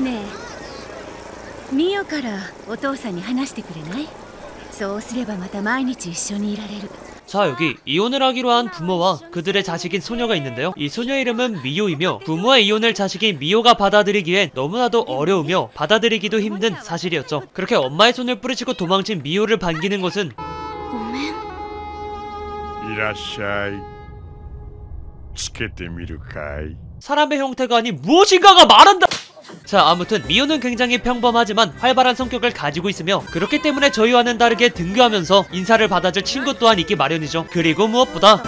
ねえ、ミオからお父さんに話してくれない？そうすればまた毎日一緒にいられる。 자, 여기 이혼을 하기로 한 부모와 그들의 자식인 소녀가 있는데요. 이 소녀의 이름은 미오이며 부모의 이혼을 자식인 미오가 받아들이기엔 너무나도 어려우며 받아들이기도 힘든 사실이었죠. 그렇게 엄마의 손을 뿌리치고 도망친 미오를 반기는 것은 ごめん。いらっしゃい。つけてみるかい？ 사람의 형태가 아닌 무엇인가가 말한다! 자, 아무튼 미오는 굉장히 평범하지만 활발한 성격을 가지고 있으며 그렇기 때문에 저희와는 다르게 등교하면서 인사를 받아줄 친구 또한 있기 마련이죠. 그리고 무엇보다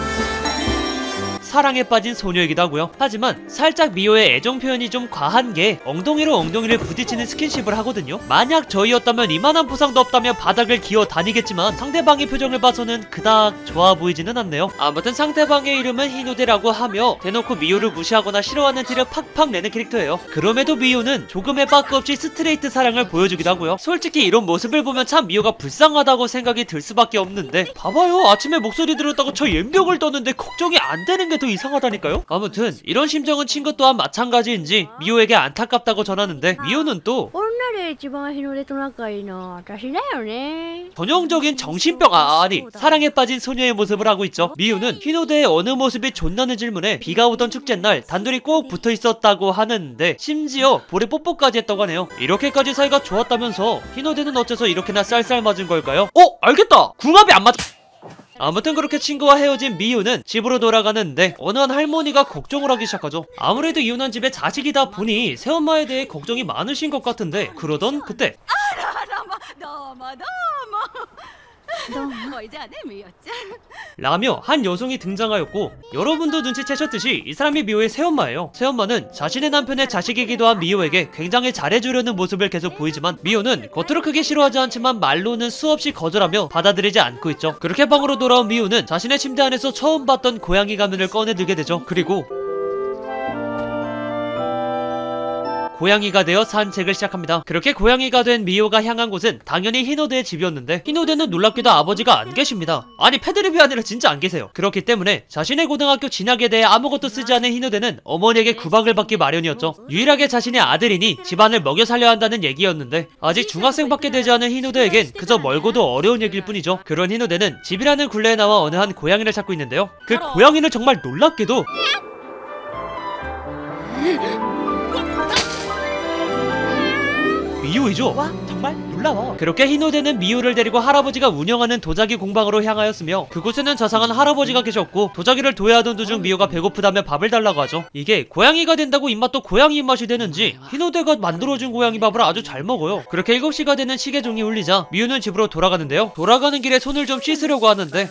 사랑에 빠진 소녀이기도 하고요. 하지만 살짝 미오의 애정 표현이 좀 과한 게 엉덩이로 엉덩이를 부딪히는 스킨십을 하거든요. 만약 저희였다면 이만한 보상도 없다며 바닥을 기어 다니겠지만 상대방의 표정을 봐서는 그닥 좋아 보이지는 않네요. 아무튼 상대방의 이름은 히노데라고 하며 대놓고 미오를 무시하거나 싫어하는 티를 팍팍 내는 캐릭터예요. 그럼에도 미오는 조금의 빠꾸 없이 스트레이트 사랑을 보여주기도 하고요. 솔직히 이런 모습을 보면 참 미오가 불쌍하다고 생각이 들 수밖에 없는데 봐봐요, 아침에 목소리 들었다고 저 연병을 떴는데 걱정이 안 되는 게 더 이상하다니까요? 아무튼 이런 심정은 친구 또한 마찬가지인지 미오에게 안타깝다고 전하는데 미오는 또 女で一番日の出と仲いいのは私だよね。 전형적인 정신병 아니 사랑에 빠진 소녀의 모습을 하고 있죠. 미우는 히노데의 어느 모습이 좋나는 질문에 비가 오던 축제날 단둘이 꼭 붙어 있었다고 하는데 심지어 볼에 뽀뽀까지 했다고 하네요. 이렇게까지 사이가 좋았다면서 히노데는 어째서 이렇게나 쌀쌀 맞은 걸까요? 알겠다! 궁합이 안 맞... 아무튼 그렇게 친구와 헤어진 미유는 집으로 돌아가는데 어느 한 할머니가 걱정을 하기 시작하죠. 아무래도 이혼한 집에 자식이다 보니 새엄마에 대해 걱정이 많으신 것 같은데 그러던 그때 라며 한 여성이 등장하였고 여러분도 눈치채셨듯이 이 사람이 미호의 새엄마예요. 새엄마는 자신의 남편의 자식이기도 한 미호에게 굉장히 잘해주려는 모습을 계속 보이지만 미호는 겉으로 크게 싫어하지 않지만 말로는 수없이 거절하며 받아들이지 않고 있죠. 그렇게 방으로 돌아온 미호는 자신의 침대 안에서 처음 봤던 고양이 가면을 꺼내들게 되죠. 그리고 고양이가 되어 산책을 시작합니다. 그렇게 고양이가 된 미호가 향한 곳은 당연히 히노데의 집이었는데 히노데는 놀랍게도 아버지가 안 계십니다. 아니 패드립이 아니라 진짜 안 계세요. 그렇기 때문에 자신의 고등학교 진학에 대해 아무것도 쓰지 않은 히노데는 어머니에게 구박을 받기 마련이었죠. 유일하게 자신의 아들이니 집안을 먹여 살려야 한다는 얘기였는데 아직 중학생밖에 되지 않은 히노데에겐 그저 멀고도 어려운 얘기일 뿐이죠. 그런 히노데는 집이라는 굴레에 나와 어느 한 고양이를 찾고 있는데요. 그 고양이는 정말 놀랍게도 미호이죠? 와 정말 놀라워. 그렇게 히노데는 미호를 데리고 할아버지가 운영하는 도자기 공방으로 향하였으며 그곳에는 자상한 할아버지가 계셨고 도자기를 도야하던 도중 미호가 배고프다며 밥을 달라고 하죠. 이게 고양이가 된다고 입맛도 고양이 입맛이 되는지 히노데가 만들어준 고양이 밥을 아주 잘 먹어요. 그렇게 7시가 되는 시계종이 울리자 미호는 집으로 돌아가는데요. 돌아가는 길에 손을 좀 씻으려고 하는데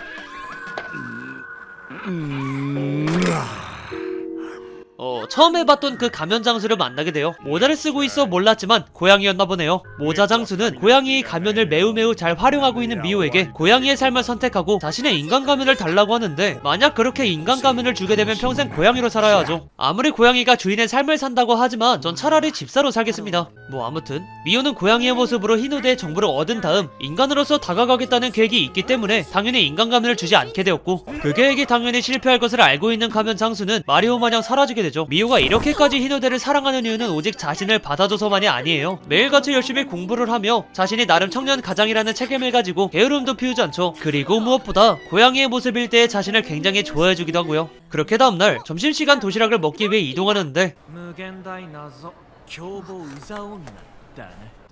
처음 해봤던 그 가면 장수를 만나게 돼요. 모자를 쓰고 있어 몰랐지만 고양이였나 보네요. 모자 장수는 고양이의 가면을 매우 잘 활용하고 있는 미호에게 고양이의 삶을 선택하고 자신의 인간 가면을 달라고 하는데 만약 그렇게 인간 가면을 주게 되면 평생 고양이로 살아야 하죠. 아무리 고양이가 주인의 삶을 산다고 하지만 전 차라리 집사로 살겠습니다. 아무튼 미호는 고양이의 모습으로 히노데의 정보를 얻은 다음 인간으로서 다가가겠다는 계획이 있기 때문에 당연히 인간 가면을 주지 않게 되었고 그 계획이 당연히 실패할 것을 알고 있는 가면 장수는 마리오 마냥 사라지게 되죠. 미호가 이렇게까지 히노데를 사랑하는 이유는 오직 자신을 받아줘서만이 아니에요. 매일같이 열심히 공부를 하며 자신이 나름 청년 가장이라는 책임을 가지고 게으름도 피우지 않죠. 그리고 무엇보다 고양이의 모습일 때의 자신을 굉장히 좋아해주기도 하고요. 그렇게 다음날 점심시간 도시락을 먹기 위해 이동하는데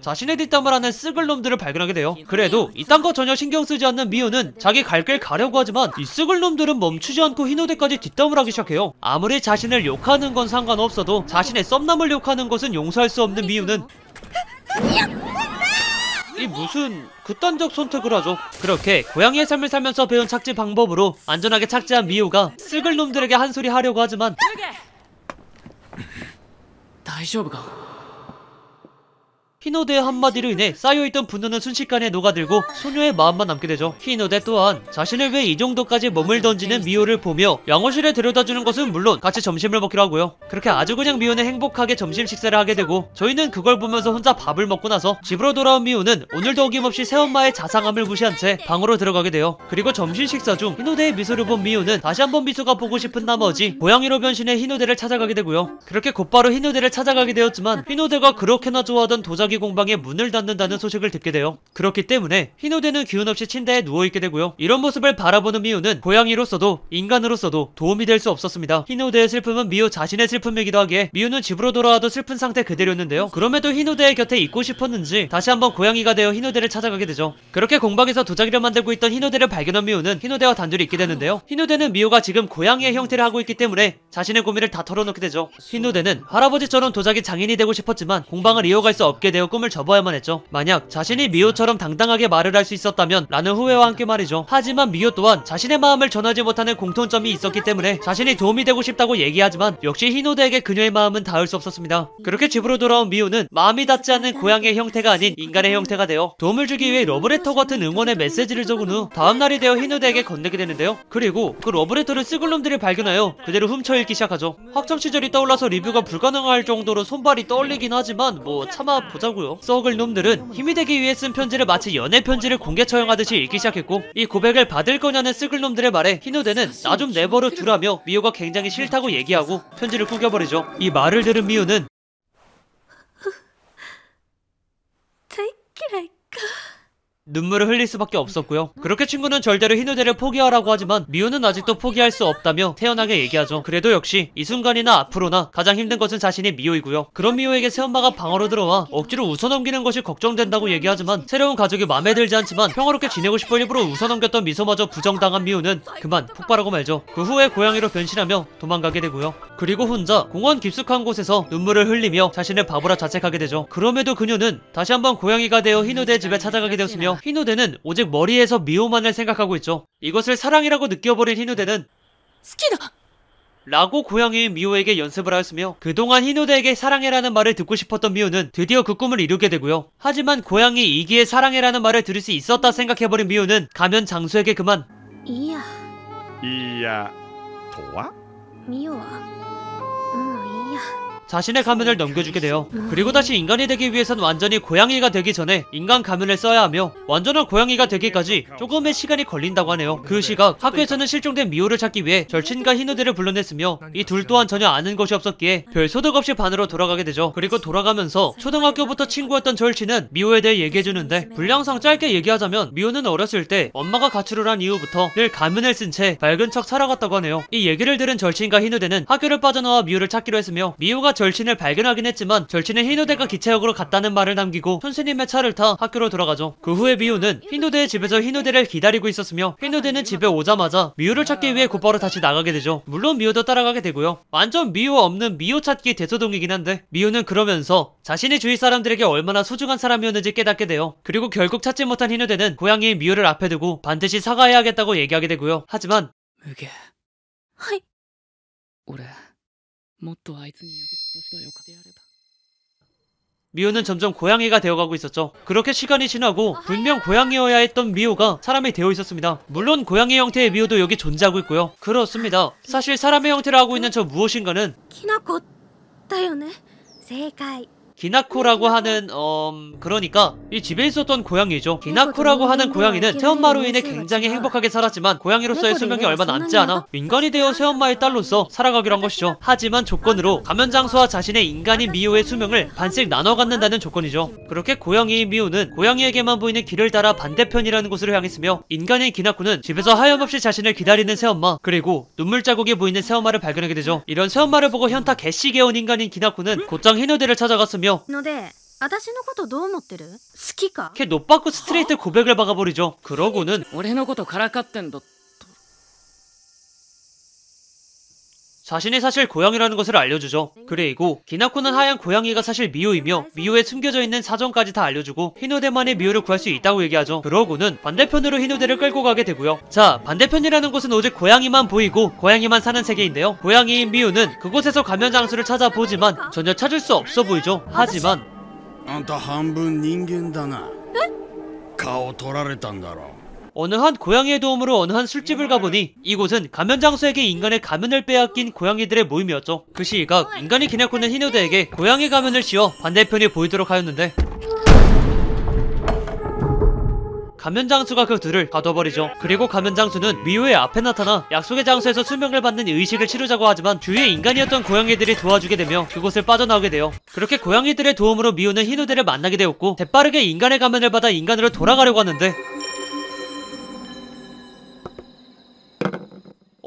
자신의 뒷담을 하는 쓱을 놈들을 발견하게 돼요. 그래도 이딴 거 전혀 신경 쓰지 않는 미호는 자기 갈 길 가려고 하지만 이 쓱을 놈들은 멈추지 않고 히노데까지 뒷담을 하기 시작해요. 아무리 자신을 욕하는 건 상관없어도 자신의 썸남을 욕하는 것은 용서할 수 없는 미호는 이 무슨 극단적 선택을 하죠. 그렇게 고양이의 삶을 살면서 배운 착지 방법으로 안전하게 착지한 미호가 쓱을 놈들에게 한 소리 하려고 하지만 히노대의 한마디로 인해 쌓여있던 분노는 순식간에 녹아들고 소녀의 마음만 남게 되죠. 히노대 또한 자신을 왜 이 정도까지 몸을 던지는 미호를 보며 양호실에 데려다주는 것은 물론 같이 점심을 먹기로 하고요. 그렇게 아주 그냥 미호는 행복하게 점심 식사를 하게 되고 저희는 그걸 보면서 혼자 밥을 먹고 나서 집으로 돌아온 미호는 오늘도 어김없이 새엄마의 자상함을 무시한 채 방으로 들어가게 돼요. 그리고 점심 식사 중 히노대의 미소를 본 미호는 다시 한번 미소가 보고 싶은 나머지 고양이로 변신해 히노대를 찾아가게 되고요. 그렇게 곧바로 히노대를 찾아가게 되었지만 히노대가 그렇게나 좋아하던 도자기 공방에 문을 닫는다는 소식을 듣게 돼요. 그렇기 때문에 히노대는 기운 없이 침대에 누워있게 되고요. 이런 모습을 바라보는 미호는 고양이로서도 인간으로서도 도움이 될 수 없었습니다. 히노대의 슬픔은 미호 자신의 슬픔이기도 하기에 미호는 집으로 돌아와도 슬픈 상태 그대로였는데요. 그럼에도 히노대의 곁에 있고 싶었는지 다시 한번 고양이가 되어 히노대를 찾아가게 되죠. 그렇게 공방에서 도자기를 만들고 있던 히노대를 발견한 미호는 히노대와 단둘이 있게 되는데요. 히노대는 미호가 지금 고양이의 형태를 하고 있기 때문에 자신의 고민을 다 털어놓게 되죠. 히노대는 할아버지처럼 도자기 장인이 되고 싶었지만 공방을 이어갈 수 없게 되어 꿈을 접어야만 했죠. 만약 자신이 미호처럼 당당하게 말을 할 수 있었다면 라는 후회와 함께 말이죠. 하지만 미호 또한 자신의 마음을 전하지 못하는 공통점이 있었기 때문에 자신이 도움이 되고 싶다고 얘기하지만 역시 히노대에게 그녀의 마음은 닿을 수 없었습니다. 그렇게 집으로 돌아온 미호는 마음이 닿지 않는 고양이의 형태가 아닌 인간의 형태가 되어 도움을 주기 위해 러브레터 같은 응원의 메시지를 적은 후 다음날이 되어 히노대에게 건네게 되는데요. 그리고 그 러브레터를 쓰글 놈들이 발견하여 그대로 훔쳐 읽기 시작하죠. 학창시절이 떠올라서 리뷰가 불가능할 정도로 손발이 떨리긴 하지만 뭐 참아 보자고요. 썩을 놈들은 힘이 되기 위해 쓴 편지를 마치 연애 편지를 공개 처형하듯이 읽기 시작했고 이 고백을 받을 거냐는 쓰글 놈들의 말에 히노대는 나 좀 내버려 두라며 미호가 굉장히 싫다고 얘기하고 편지를 구겨버리죠. 이 말을 들은 미호는 눈물을 흘릴 수밖에 없었고요. 그렇게 친구는 절대로 히노대를 포기하라고 하지만 미호는 아직도 포기할 수 없다며 태연하게 얘기하죠. 그래도 역시 이 순간이나 앞으로나 가장 힘든 것은 자신이 미호이고요. 그런 미호에게 새엄마가 방으로 들어와 억지로 웃어넘기는 것이 걱정된다고 얘기하지만 새로운 가족이 마음에 들지 않지만 평화롭게 지내고 싶어 일부러 웃어넘겼던 미소마저 부정당한 미호는 그만 폭발하고 말죠. 그 후에 고양이로 변신하며 도망가게 되고요. 그리고 혼자 공원 깊숙한 곳에서 눈물을 흘리며 자신을 바보라 자책하게 되죠. 그럼에도 그녀는 다시 한번 고양이가 되어 히노대 집에 찾아가게 되었으며 히노대는 오직 머리에서 미호만을 생각하고 있죠. 이것을 사랑이라고 느껴버린 히노대는 스키다! 라고 고양이인 미호에게 연습을 하였으며 그동안 히노대에게 사랑해라는 말을 듣고 싶었던 미호는 드디어 그 꿈을 이루게 되고요. 하지만 고양이 이기에 사랑해라는 말을 들을 수 있었다 생각해버린 미호는 가면 장수에게 그만 이야 도와? 자신의 가면을 넘겨주게 돼요. 그리고 다시 인간이 되기 위해선 완전히 고양이가 되기 전에 인간 가면을 써야 하며 완전한 고양이가 되기까지 조금의 시간이 걸린다고 하네요. 그 시각 학교에서는 실종된 미호를 찾기 위해 절친과 히노대를 불러냈으며 이 둘 또한 전혀 아는 것이 없었기에 별 소득 없이 반으로 돌아가게 되죠. 그리고 돌아가면서 초등학교부터 친구였던 절친은 미호에 대해 얘기해주는데 분량상 짧게 얘기하자면 미호는 어렸을 때 엄마가 가출을 한 이후부터 늘 가면을 쓴 채 밝은 척 살아갔다고 하네요. 이 얘기를 들은 절친과 히노대는 학교를 빠져나와 미호를 찾기로 했으며 미호가 절친을 발견하긴 했지만 절친은 히노대가 기차역으로 갔다는 말을 남기고 선생님의 차를 타 학교로 돌아가죠. 그 후에 미호는 히노대의 집에서 히노대를 기다리고 있었으며 히노대는 집에 오자마자 미호를 찾기 위해 곧바로 다시 나가게 되죠. 물론 미호도 따라가게 되고요. 완전 미호 없는 미호 찾기 대소동이긴 한데 미호는 그러면서 자신이 주위 사람들에게 얼마나 소중한 사람이었는지 깨닫게 돼요. 그리고 결국 찾지 못한 히노대는 고양이인 미호를 앞에 두고 반드시 사과해야겠다고 얘기하게 되고요. 하지만 무게. 하이. もっとあいつに優しさがよかったやれば 미호는 점점 고양이가 되어가고 있었죠. 그렇게 시간이 지나고 분명 고양이여야 했던 미호가 사람이 되어 있었습니다. 물론 고양이 형태의 미호도 여기 존재하고 있고요. 그렇습니다. 사실 사람의 형태를 하고 있는 저 무엇인가는 키나코だよね正解 기나코라고 하는 그러니까 이 집에 있었던 고양이죠. 기나코라고 하는 고양이는 새엄마로 인해 굉장히 행복하게 살았지만 고양이로서의 수명이 얼마 남지 않아 인간이 되어 새엄마의 딸로서 살아가기로 한 것이죠. 하지만 조건으로 가면장수와 자신의 인간인 미호의 수명을 반씩 나눠 갖는다는 조건이죠. 그렇게 고양이인 미호는 고양이에게만 보이는 길을 따라 반대편이라는 곳으로 향했으며 인간인 기나코는 집에서 하염없이 자신을 기다리는 새엄마 그리고 눈물 자국이 보이는 새엄마를 발견하게 되죠. 이런 새엄마를 보고 현타 개씨게 온 인간인 기나코는 곧장 히노대를 찾아갔으며 ので私のことどう思ってる好きか 걔 노빠꾸 스트레이트 고백을 박아버리죠. 그러고는 俺のことからかってんだ 자신이 사실 고양이라는 것을 알려주죠. 그리고 기나코는 하얀 고양이가 사실 미호이며 미호에 숨겨져 있는 사정까지 다 알려주고 히노대만의 미호를 구할 수 있다고 얘기하죠. 그러고는 반대편으로 히노대를 끌고 가게 되고요. 자, 반대편이라는 곳은 오직 고양이만 보이고 고양이만 사는 세계인데요. 고양이인 미호는 그곳에서 가면 장수를 찾아보지만 전혀 찾을 수 없어 보이죠. 하지만 あんた半分人間だな。顔取られたんだろ。 어느 한 고양이의 도움으로 어느 한 술집을 가보니 이곳은 감염장수에게 인간의 가면을 빼앗긴 고양이들의 모임이었죠. 그 시각 인간이 기냐코는 히노데에게 고양이 가면을 씌워 반대편이 보이도록 하였는데 감면장수가 그 둘을 가둬버리죠. 그리고 감면장수는 미호의 앞에 나타나 약속의 장소에서 수명을 받는 의식을 치르자고 하지만 주위에 인간이었던 고양이들이 도와주게 되며 그곳을 빠져나오게 돼요. 그렇게 고양이들의 도움으로 미호는 히노데를 만나게 되었고 재빠르게 인간의 가면을 받아 인간으로 돌아가려고 하는데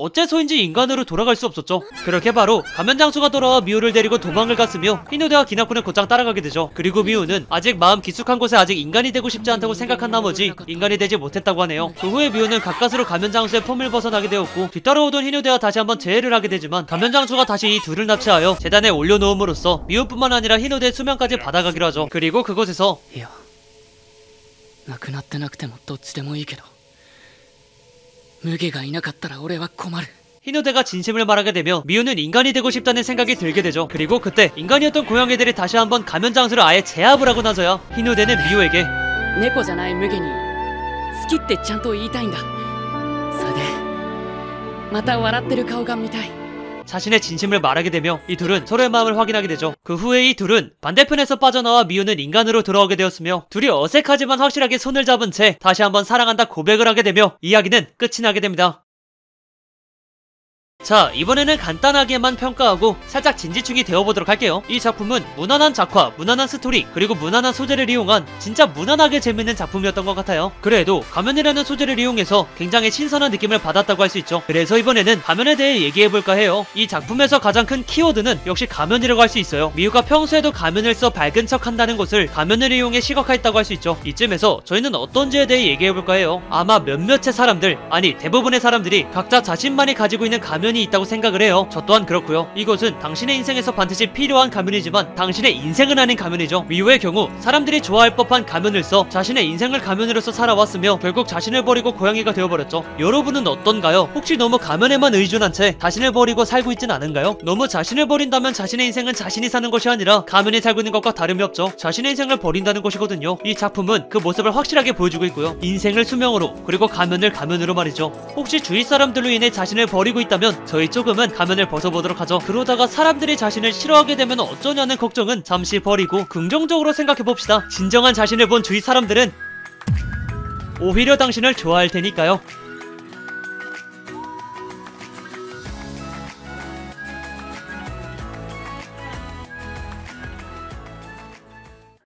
어째서인지 인간으로 돌아갈 수 없었죠. 그렇게 바로 감면장수가 돌아와 미호를 데리고 도망을 갔으며 히노데와 기나코는 곧장 따라가게 되죠. 그리고 미호는 아직 마음 깊숙한 곳에 아직 인간이 되고 싶지 않다고 생각한 나머지 인간이 되지 못했다고 하네요. 그 후에 미호는 가까스로 감면장수의 품을 벗어나게 되었고 뒤따라오던 히노데와 다시 한번 재회를 하게 되지만 감면장수가 다시 이 둘을 납치하여 재단에 올려놓음으로써 미호뿐만 아니라 히노데의 수명까지 받아가기로 하죠. 그리고 그곳에서 いやなくなってなくてもどっちでもいいけど無下がいなかったら俺は困る 히노데가 진심을 말하게 되며 미호는 인간이 되고 싶다는 생각이 들게 되죠. 그리고 그때 인간이었던 고양이들이 다시 한번 감면장수를 아예 제압을 하고 나서야 히노데는 미호에게 猫じゃない無下に好きってちゃんと言いたいんだそれでまた笑ってる顔が見たい 자신의 진심을 말하게 되며 이 둘은 서로의 마음을 확인하게 되죠. 그 후에 이 둘은 반대편에서 빠져나와 미호는 인간으로 돌아오게 되었으며 둘이 어색하지만 확실하게 손을 잡은 채 다시 한번 사랑한다 고백을 하게 되며 이야기는 끝이 나게 됩니다. 자, 이번에는 간단하게만 평가하고 살짝 진지충이 되어보도록 할게요. 이 작품은 무난한 작화, 무난한 스토리, 그리고 무난한 소재를 이용한 진짜 무난하게 재밌는 작품이었던 것 같아요. 그래도 가면이라는 소재를 이용해서 굉장히 신선한 느낌을 받았다고 할 수 있죠. 그래서 이번에는 가면에 대해 얘기해볼까 해요. 이 작품에서 가장 큰 키워드는 역시 가면이라고 할 수 있어요. 미우가 평소에도 가면을 써 밝은 척 한다는 것을 가면을 이용해 시각화했다고 할 수 있죠. 이쯤에서 저희는 어떤지에 대해 얘기해볼까 해요. 아마 몇몇의 사람들, 아니 대부분의 사람들이 각자 자신만이 가지고 있는 가면이 있다고 생각을 해요. 저 또한 그렇고요. 이것은 당신의 인생에서 반드시 필요한 가면이지만 당신의 인생은 아닌 가면이죠. 미우의 경우 사람들이 좋아할 법한 가면을 써 자신의 인생을 가면으로서 살아왔으며 결국 자신을 버리고 고양이가 되어버렸죠. 여러분은 어떤가요? 혹시 너무 가면에만 의존한 채 자신을 버리고 살고 있진 않은가요? 너무 자신을 버린다면 자신의 인생은 자신이 사는 것이 아니라 가면이 살고 있는 것과 다름이 없죠. 자신의 인생을 버린다는 것이거든요. 이 작품은 그 모습을 확실하게 보여주고 있고요. 인생을 수명으로 그리고 가면을 가면으로 말이죠. 혹시 주위 사람들로 인해 자신을 버리고 있다면 저희 조금은 가면을 벗어보도록 하죠. 그러다가 사람들이 자신을 싫어하게 되면 어쩌냐는 걱정은 잠시 버리고 긍정적으로 생각해봅시다. 진정한 자신을 본 주위 사람들은 오히려 당신을 좋아할 테니까요.